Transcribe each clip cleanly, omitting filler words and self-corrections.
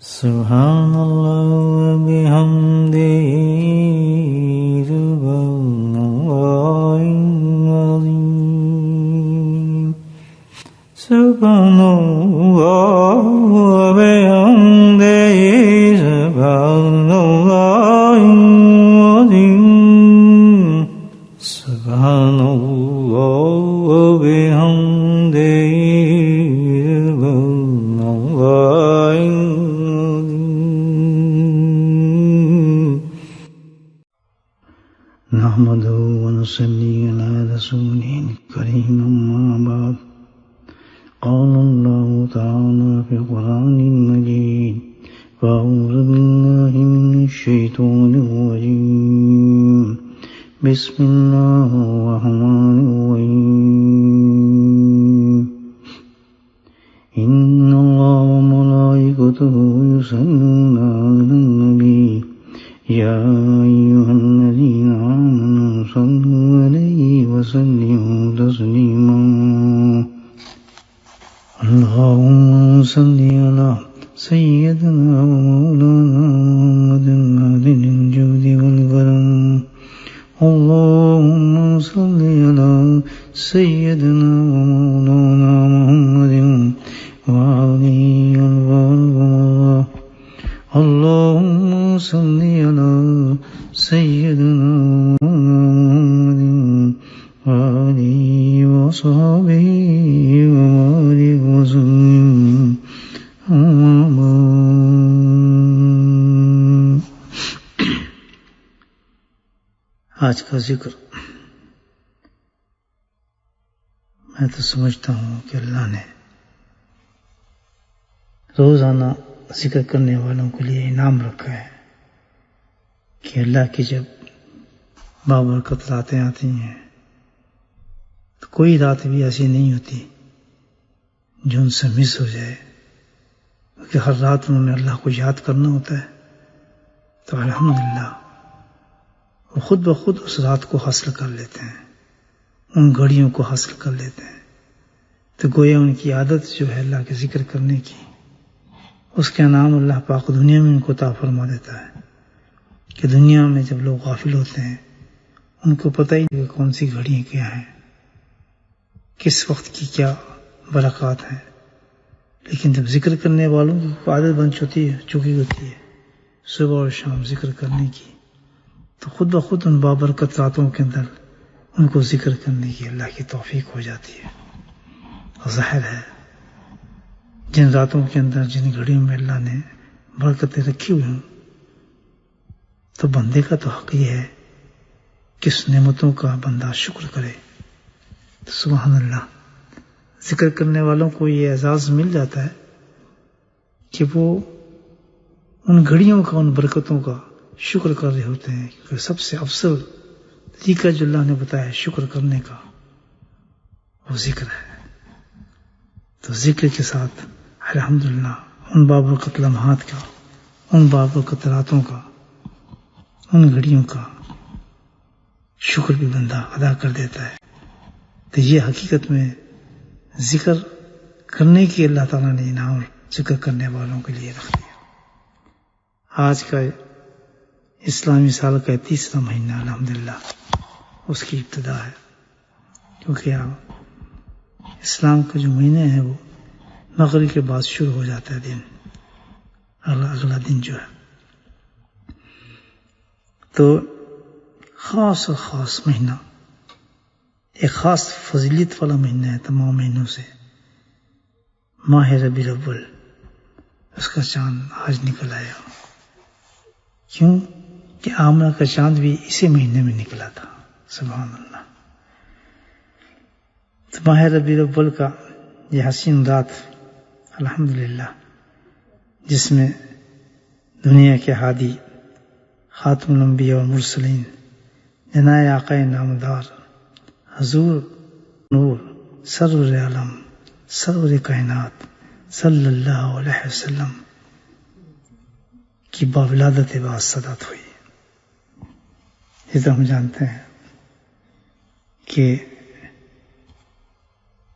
سبحان اللہ وبحمدہ سبحان اللہ العظیم سبحان اللہ وبحمدہ سبحان اللہ العظیم سبحان اللہ وبحمدہ نحمده ونصلي على رسوله الكريم أما بعد قال الله تعالى في القرآن المجيد فأعوذ بالله من الشيطان الرجيم بسم الله الرحمن الرحيم إن الله وملائكته يصلون على النبي يا أيها الذين آمنوا صلوا عليه وسلموا تسليما اللهم صل على سيدنا ومولانا محمد عادل الجود والكرم اللهم صل على سيدنا ومولانا محمد وعلي الوالد اللهم صل على سيدنا محمد وآله وصحبه وبارك وسلم آج کا ذکر میں تو سمجھتا ہوں کہ اللہ نے روزانہ ذکر کرنے والوں کے لیے انعام رکھا ہے کہ اللہ کی جب بابرکت راتیں آتی ہیں تو کوئی رات بھی ایسی نہیں ہوتی جو ان سے مس ہو جائے، کیونکہ ہر رات انہوں نے اللہ کو یاد کرنا ہوتا ہے، تو الحمدللہ وہ خود بخود اس رات کو حاصل کر لیتے ہیں، ان گھڑیوں کو حاصل کر لیتے ہیں۔ تو گویا ان کی عادت جو ہے اللہ کے ذکر کرنے کی، اس کے انعام اللہ پاک دنیا میں ان کو عطا فرما دیتا ہے کہ دنیا میں جب لوگ غافل ہوتے ہیں ان کو پتہ ہی نہیں کہ کون سی گھڑیاں کیا ہیں، کس وقت کی کیا برکات ہیں، لیکن جب ذکر کرنے والوں کی عادت بن چکی ہوتی ہے صبح اور شام ذکر کرنے کی، تو خود بخود ان بابرکت راتوں کے اندر ان کو ذکر کرنے کی اللہ کی توفیق ہو جاتی ہے۔ اور ظاہر ہے جن راتوں کے اندر جن گھڑیوں میں اللہ نے برکتیں رکھی ہوئی ہوں، تو بندے کا تو حق یہ ہے کہ اس نعمتوں کا بندہ شکر کرے۔ تو سبحان اللہ، ذکر کرنے والوں کو یہ اعزاز مل جاتا ہے کہ وہ ان گھڑیوں کا، ان برکتوں کا شکر کر رہے ہوتے ہیں، کیونکہ سب سے افضل طریقہ جو اللہ نے بتایا شکر کرنے کا وہ ذکر ہے۔ تو ذکر کے ساتھ الحمدللہ ان بابرکت لمحات کا، ان بابرکت راتوں کا، ان گھڑیوں کا شکر بھی بندہ ادا کر دیتا ہے۔ تو یہ حقیقت میں ذکر کرنے کی اللہ تعالیٰ نے انعام ذکر کرنے والوں کے لیے رکھ دیا۔ آج کا اسلامی سال کا تیسرا مہینہ الحمدللہ اس کی ابتدا ہے، کیونکہ اسلام کا جو مہینہ ہے وہ مغرب کے بعد شروع ہو جاتا ہے دن، اگلا دن جو ہے، تو خاص اور خاص مہینہ، ایک خاص فضیلت والا مہینہ ہے تمام مہینوں سے، ماہ ربیع الاول، اس کا چاند آج نکل آیا۔ کیوں کہ آمنہ کا چاند بھی اسی مہینے میں نکلا تھا، سبحان اللہ۔ تو ماہ ربیع الاول کا یہ حسین رات الحمدللہ، جس میں دنیا کے ہادی خاتم الانبیاء والمرسلین جناب آقا نامدار حضور نور سرور عالم سرور کائنات صلی اللہ علیہ وسلم کی باولادت بعد صدات ہوئی۔ یہ تو ہم جانتے ہیں کہ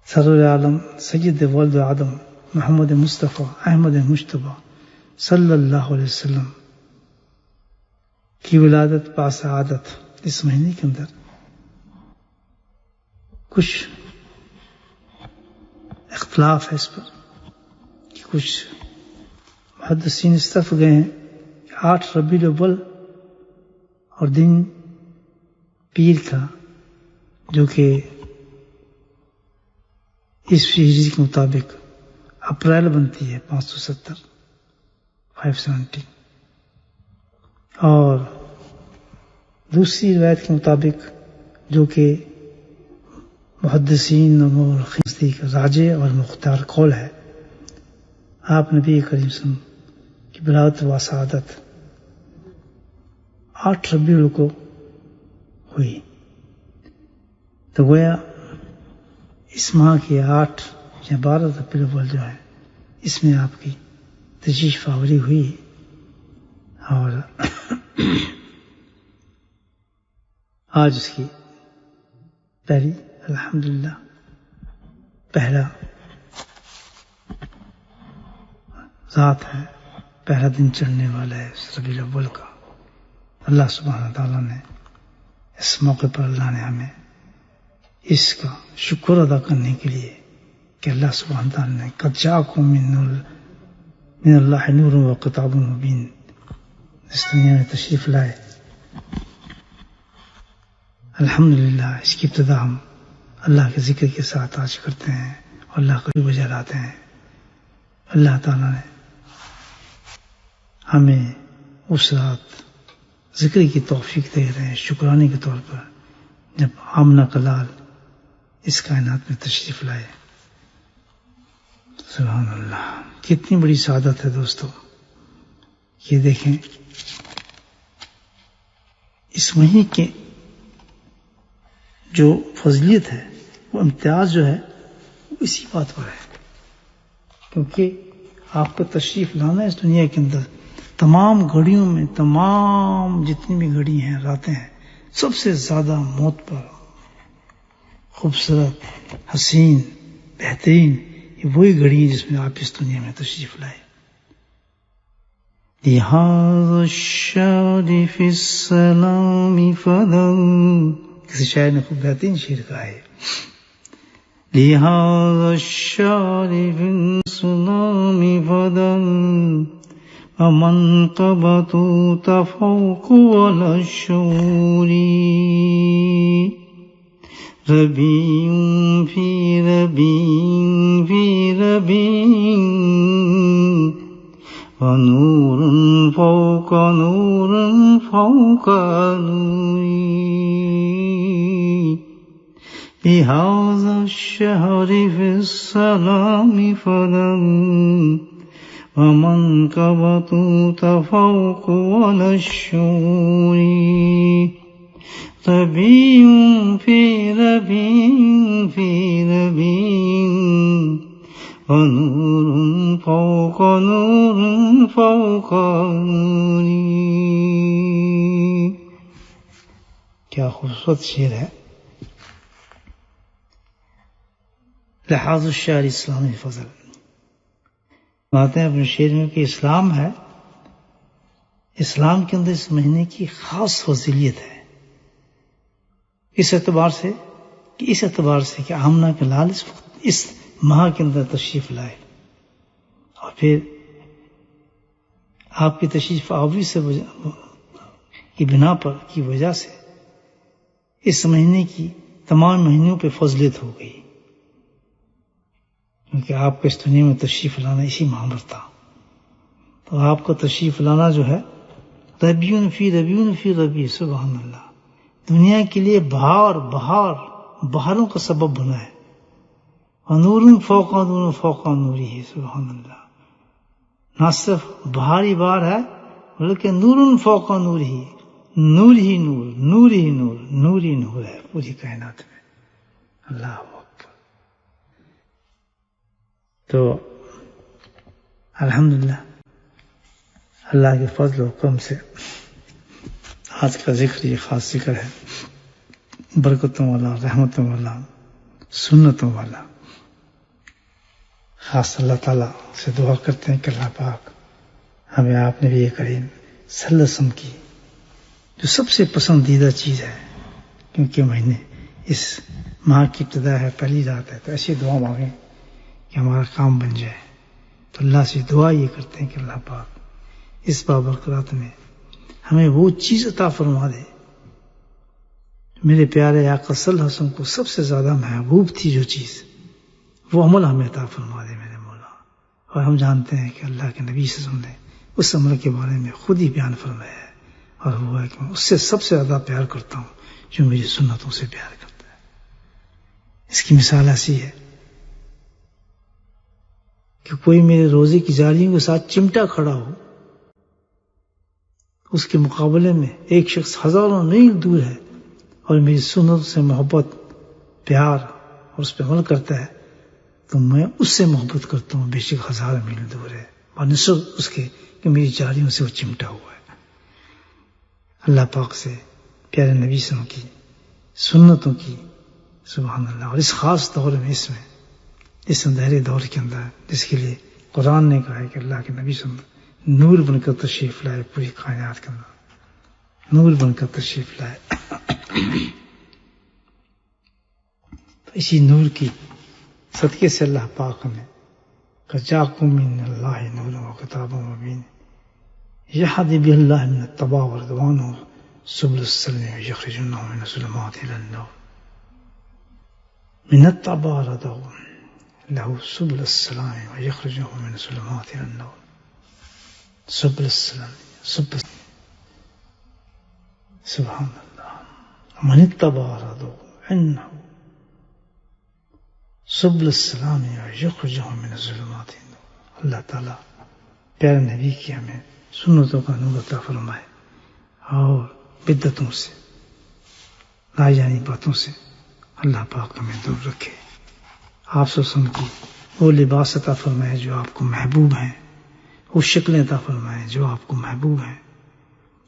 سرور عالم سید ولد آدم محمد مصطفیٰ احمد مجتبیٰ صلی اللہ علیہ وسلم کی ولادت باسعادت اس مہینے کے اندر کچھ اختلاف ہے اس پر کہ کچھ محدثین اس طرف گئے ہیں کہ 8 ربیع الاول اور دن پیر کا جو کہ اس ہجری کے مطابق اپریل بنتی ہے 570 اور دوسری روایت کے مطابق جو کہ محدثین اور مورخین راجع اور مختار قول ہے، آپ نبی کریم صلی اللہ علیہ وسلم کی ولادت و سعادت 8 ربیع الاول کو ہوئی، تو گویا اس ماہ کے 8 یا 12 ربیع الاول جو ہے اس میں آپ کی تشریف آوری ہوئی اور آج اس کی پہلی الحمدللہ پہلا ذات ہے، پہلا دن چڑھنے والا ہے اس ربیع الاول کا۔ اللہ سبحانہ تعالیٰ نے اس موقع پر اللہ نے ہمیں اس کا شکر ادا کرنے کے لیے کہ اللہ سبحانہ تعالیٰ نے قد جاءکم من اللہ نور و کتاب مبین اس دنیا میں تشریف لائے۔ الحمدللہ اس کی ابتدا ہم اللہ کے ذکر کے ساتھ آج کرتے ہیں اور اللہ کو بھی بجا لاتے ہیں۔ اللہ تعالیٰ نے ہمیں اس رات ذکر کی توفیق دے رہے ہیں شکرانے کے طور پر جب آمنہ کا لال اس کائنات میں تشریف لائے۔ سبحان اللہ، کتنی بڑی سعادت ہے دوستو۔ یہ دیکھیں اس مہینے کے جو فضیلت ہے، وہ امتیاز جو ہے وہ اسی بات پر ہے کیونکہ آپ کو تشریف لانا ہے اس دنیا کے اندر۔ تمام گھڑیوں میں، تمام جتنی بھی گھڑی ہیں، راتیں ہیں، سب سے زیادہ موت پر خوبصورت، حسین، بہترین یہ وہی گھڑی ہے جس میں آپ اس دنیا میں تشریف لائے۔ لہذا الشعر فی السلام فدن، کسی شاعر نے خوب بہترین شعر کہا ہے، لہذا الشعر فی السلام فدن ومنقبة تفوق ولا الشعور ربيع في ربيع في ربيع ونور فوق نور فوق نور لهذا الشهر في السلام فدن ومنقبة تفوق ولا الشعور ربيع في ربيع في ربيع ونور فوق نور فوق نور۔ کیا خوبصورت شعر ہے۔ لحاظ الشعر اسلامی فضل باتیں اپنے شعر میں کہ اسلام ہے، اسلام کے اندر اس مہینے کی خاص فضیلت ہے اس اعتبار سے کہ آمنہ کے لال اس ماہ کے اندر تشریف لائے اور پھر آپ کی تشریف آوری سے کی بنا پر کی وجہ سے اس مہینے کی تمام مہینوں پہ فضیلت ہو گئی کیونکہ آپ کو اس دنیا میں تشریف لانا اسی ماہ پر تھا۔ تو آپ کو تشریف لانا جو ہے ربیع فی ربیع، سبحان اللہ، دنیا کے لیے بہاروں کا سبب بنا ہے۔ نور فوق نور فوق نوری ہے، سبحان اللہ، نہ صرف بہار ہی بہار ہے بلکہ نور فوق نور ہی، نور ہی نور، نور ہی نور، نور ہی نور ہے پوری کائنات میں۔ اللہ اکبر۔ تو الحمدللہ اللہ کے فضل و کرم سے آج کا ذکر یہ خاص ذکر ہے، برکتوں والا، رحمتوں والا، سنتوں والا۔ خاص اللہ تعالیٰ سے دعا کرتے ہیں کہ اللہ پاک ہمیں آپ نے بھی یہ کریم صلی اللہ علیہ وسلم کی جو سب سے پسندیدہ چیز ہے، کیونکہ مہینے اس ماہ کی ابتدا ہے، پہلی رات ہے، تو ایسی دعا مانگیں کہ ہمارا کام بن جائے. تو اللہ سے دعا یہ کرتے ہیں کہ اللہ پاک اس بابرکت رات میں ہمیں وہ چیز عطا فرما دے. میرے پیارے آقا صلی اللہ علیہ وسلم کو سب سے زیادہ محبوب تھی جو چیز، وہ عمل ہمیں عطا فرما دے میرے مولا. اور ہم جانتے ہیں کہ اللہ کے نبی صلی اللہ علیہ وسلم نے اس عمل کے بارے میں خود ہی بیان فرمایا ہے، اور وہ ہے کہ میں اس سے سب سے زیادہ پیار کرتا ہوں جو میری سنتوں سے پیار کرتا ہے. اس کی مثال ایسی ہے کہ کوئی میرے روزے کی جاریوں کے ساتھ چمٹا کھڑا ہو، اس کے مقابلے میں ایک شخص ہزاروں میل دور ہے اور میری سنت سے محبت، پیار اور اس پہ عمل کرتا ہے، تو میں اس سے محبت کرتا ہوں بے شک ہزار میل دور ہے، اور نسبت اس کے کہ میری جاریوں سے وہ چمٹا ہوا ہے. اللہ پاک سے پیارے نبی صلی اللہ علیہ وسلم کی سنتوں کی، سبحان اللہ. اور اس خاص دور میں، اس اندھیرے دور کے اندر، جس کے لیے قرآن نے کہا ہے کہ اللہ کے نبی صلی اللہ علیہ وسلم نور بن کر تشریف لائے، پوری کائنات کے اندر نور بن کر تشریف لائے. تو اسی نور کی صدقے سے اللہ پاک نے جاءکم من اللہ نور و کتاب مبین یہدی بہ اللہ من التقوی ورضوانہ سبل السلام یخرجونہم من الظلمات الی النور من التقوی ورضوانہ له سبل السلام ويخرجهم من الظلمات إلى النور. سبل السلام، سبحان الله. من اتبع رضوانه عنه سبل السلام ويخرجهم من الظلمات إلى النور. اللہ تعالیٰ پیارے نبی کی ہمیں سنتوں کا نور عطا فرمائے اور بدعتوں سے، ناجائز باتوں سے اللہ پاک ہمیں دور رکھے. آپ سے سن کی وہ لباس عطا فرمائے جو آپ کو محبوب ہیں، وہ شکلیں عطا فرمائے جو آپ کو محبوب ہیں،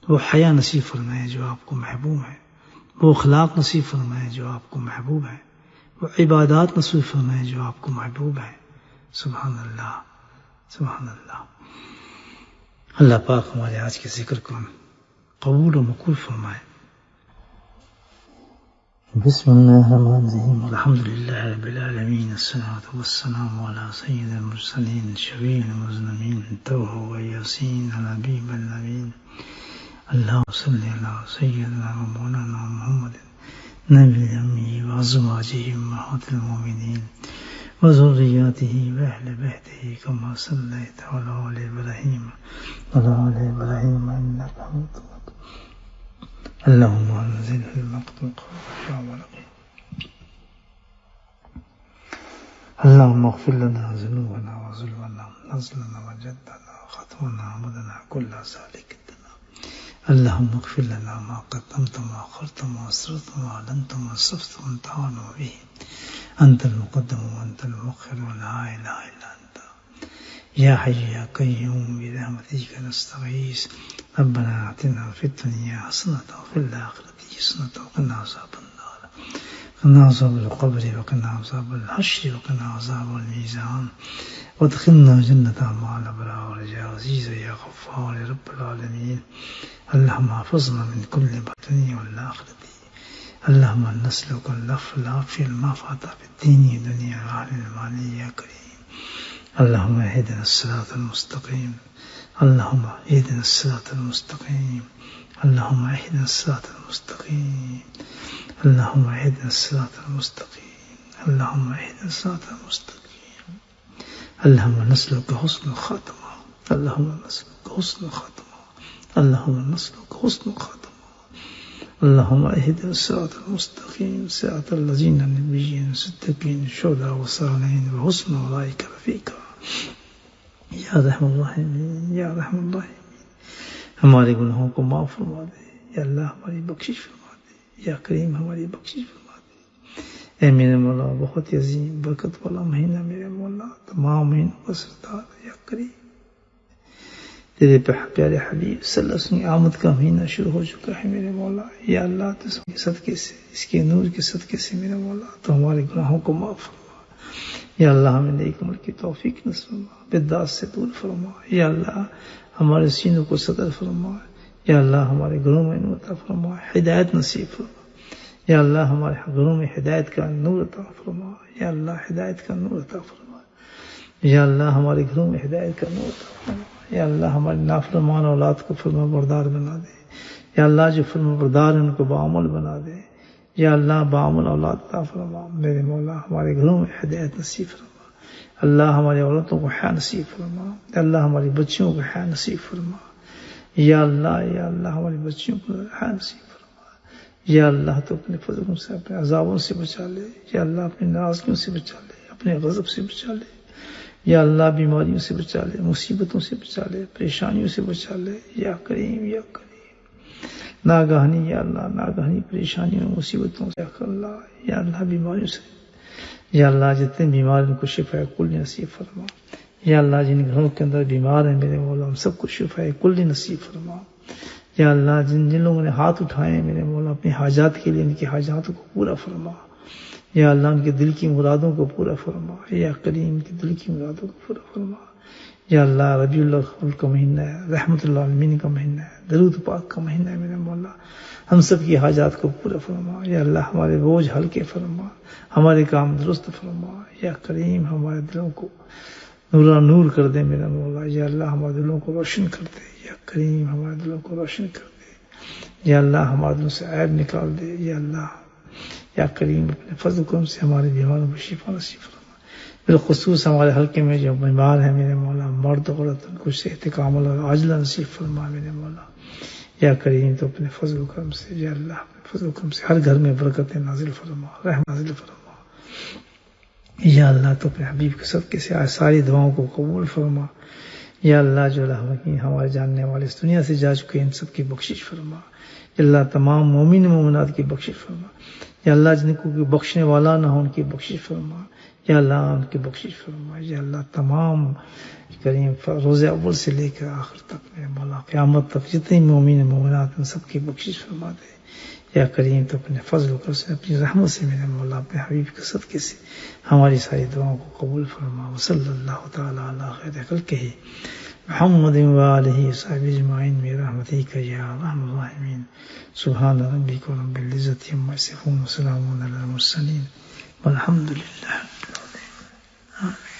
وہ حیا نصیب فرمائے جو آپ کو محبوب ہیں، وہ اخلاق نصیب فرمائے جو آپ کو محبوب ہیں، وہ عبادات نصیب فرمائے جو آپ کو محبوب ہیں. سبحان اللہ، سبحان اللہ. اللہ پاک ہمارے آج کے ذکر کو قبول و مقبول فرمائے. بسم اللہ الرحمن الرحیم. الحمد للہ رب العالمین، الصلاۃ والسلام علی سید المرسلین شفیع المذنبین توہ و یاسین الحبیب النبین. اللہم صلی علی سیدنا و مولانا محمد نبی الامی و ازواجہ امہات المومنین و ذریاتہ و اہل بیتہ کما صلیت علی آل ابراہیم وعلی آل ابراہیم انک حمید مجید. اللهم انزل المقت اللهم اغفر لنا ذنوبنا وظلمنا نزلنا وجدنا خطونا عمدنا كل ذلك لنا. اللهم اغفر لنا ما قدمت وما اخرت وما اسررت وما اعلنت وما اسرفت وانت اعلم به. انت المقدم وانت المؤخر ولا اله الا انت. يا حي يا قيوم برحمتك نستغيث. ربنا آتنا في الدنيا حسنة وفي الآخرة حسنة وقنا عذاب النار. قنا عذاب القبر وقنا عذاب الحشر وقنا عذاب الميزان وادخلنا جنة مع الأبرار يا عزيز يا غفار يا رب العالمين. اللهم احفظنا من كل بدن والآخرة. اللهم نسألك اللطف العافية المعافاة في الدين والدنيا وعلى المال يا كريم. اللهم اهدنا الصراط المستقيم. اللهم اهدنا الصراط المستقيم. اللهم اهدنا الصراط المستقيم. اللهم اهدنا الصراط المستقيم. اللهم اهدنا الصراط المستقيم. اللهم نسألك حسن الخاتمة. اللهم نسألك حسن الخاتمة. اللهم نسألك حسن الخاتمة. اللهم اهدنا الصراط المستقيم صراط الذين النبيين الصديقين الشهداء والصالحين وحسن أولئك رفيقا. یا رحم الرحیمین، یا رحم الرحیمین. ہمارے گناہوں کو معاف فرما دے یا اللہ، ہماری بخشش فرما دے یا کریم، ہماری بخشش فرما دے. اے میرے مولا، بہت ہی عظیم برکت والا مہینہ میرے مولا، تمام مہینوں کا سردار یا کریم. تیرے پیارے حبیب صلی اللہ علیہ وسلم کی آمد کا مہینہ شروع ہو چکا ہے میرے مولا. یا اللہ، تو اس کے صدقے سے، اس کے نور کے صدقے سے میرے مولا تو ہمارے گناہوں کو معاف فرما. یا اللہ، ہمیں نیک عمل کی توفیق نصیب فرما، بدعات سے دور فرما. یا اللہ، ہمارے سینوں کو صدر فرما، یا اللہ ہمارے گھروں میں نور عطا فرما، ہدایت نصیب فرما، یا اللہ ہمارے گھروں میں ہدایت کا نور عطا فرما، یا اللہ ہدایت کا نور عطا فرما، یا اللہ ہمارے گھروں میں ہدایت کا نور عطا فرما، یا اللہ ہمارے نافرمان اولاد کو فرما بردار بنا دے، یا اللہ جو فرما بردار ان کو بعمل بنا دے، یا اللہ بعمل اولاد عطا فرما، میرے مولا ہمارے گھروں میں ہدایت نصیب فرما، اللہ ہماری عورتوں کو حیا نصیب فرما، یا اللہ ہماری بچیوں کو حیا نصیب فرما، یا اللہ ہماری بچیوں کو حیا نصیب فرما، یا اللہ تو اپنے فضلوں سے اپنے عذابوں سے بچا لے، یا اللہ اپنی ناراضگیوں سے بچا لے، اپنے غضب سے بچا لے، یا اللہ بیماریوں سے بچا لے، مصیبتوں سے بچا لے، پریشانیوں سے بچا لے، یا کریم یا کریم، ناگہانی یا اللہ ناگہانی پریشانیوں مصیبتوں سے، یا اللہ بیماریوں سے، یا اللہ جتنے بیمار ان کو شفا کلی نصیب فرما، یا اللہ جن گھروں کے اندر بیمار ہیں میرے مولا ہم سب کو شفا کلی نصیب فرما، یا اللہ جن لوگوں نے ہاتھ اٹھائے ہیں میرے مولا اپنی حاجات کے لیے ان کی حاجات کو پورا فرما، یا اللہ ان کے دل کی مرادوں کو پورا فرما، یا کریم ان کے دل کی مرادوں کو پورا فرما، یا اللہ ربیع الاول کا مہینہ ہے، رحمت اللہ عالمین کا مہینہ ہے، درود پاک کا مہینہ ہے میرے مولا ہم سب کی حاجات کو پورا فرما، یا اللہ ہمارے بوجھ ہلکے فرما، ہمارے کام درست فرما، یا کریم ہمارے دلوں کو نور کر دے میرا مولا، یا اللہ ہمارے دلوں کو روشن کر دے، یا کریم ہمارے دلوں کو روشن کر دے، یا اللہ ہمارے دلوں سے عیب نکال دے، یا اللہ یا کریم اپنے فضل کرم سے ہمارے بیماروں کو شفا نصیب فرما، بالخصوص ہمارے حلقے میں جو بیمار ہیں میرے مولا مرد عورت ان کو صحت کامل اور عاجلہ نصیب فرما میرے مولا، یا کریم تو اپنے فضل و کرم سے، یا اللہ اپنے فضل و کرم سے ہر گھر میں برکتیں نازل فرما، رحمت نازل فرما، یا اللہ تو اپنے حبیب کے صدقے سے آج ساری دعاؤں کو قبول فرما، یا اللہ جو ہمارے جاننے والے اس دنیا سے جا چکے ان سب کی بخشش فرما، یا اللہ تمام مومن مومنات کی بخشش فرما، یا اللہ جن کو کوئی بخشنے والا نہ ہو ان کی بخشش فرما، یا اللہ ان کی بخشش فرما، یا اللہ تمام کریم روز اول سے لے کر آخر تک میرے مولا قیامت تک جتنے مومن مومنات ان سب کی بخشش فرما دے، یا کریم تو اپنے فضل و کرم سے اپنی رحمت سے میرے مولا اپنے حبیب کے صدقے سے ہماری ساری دعاؤں کو قبول فرما، وصلی اللہ تعالی علی خیر خلقہ محمد وآلہ وصحبہ اجمعین برحمتک یا ارحم الراحمین، سبحان ربک رب العزۃ عما یصفون وسلام علی المرسلین والحمد للہ رب العالمین، آمین۔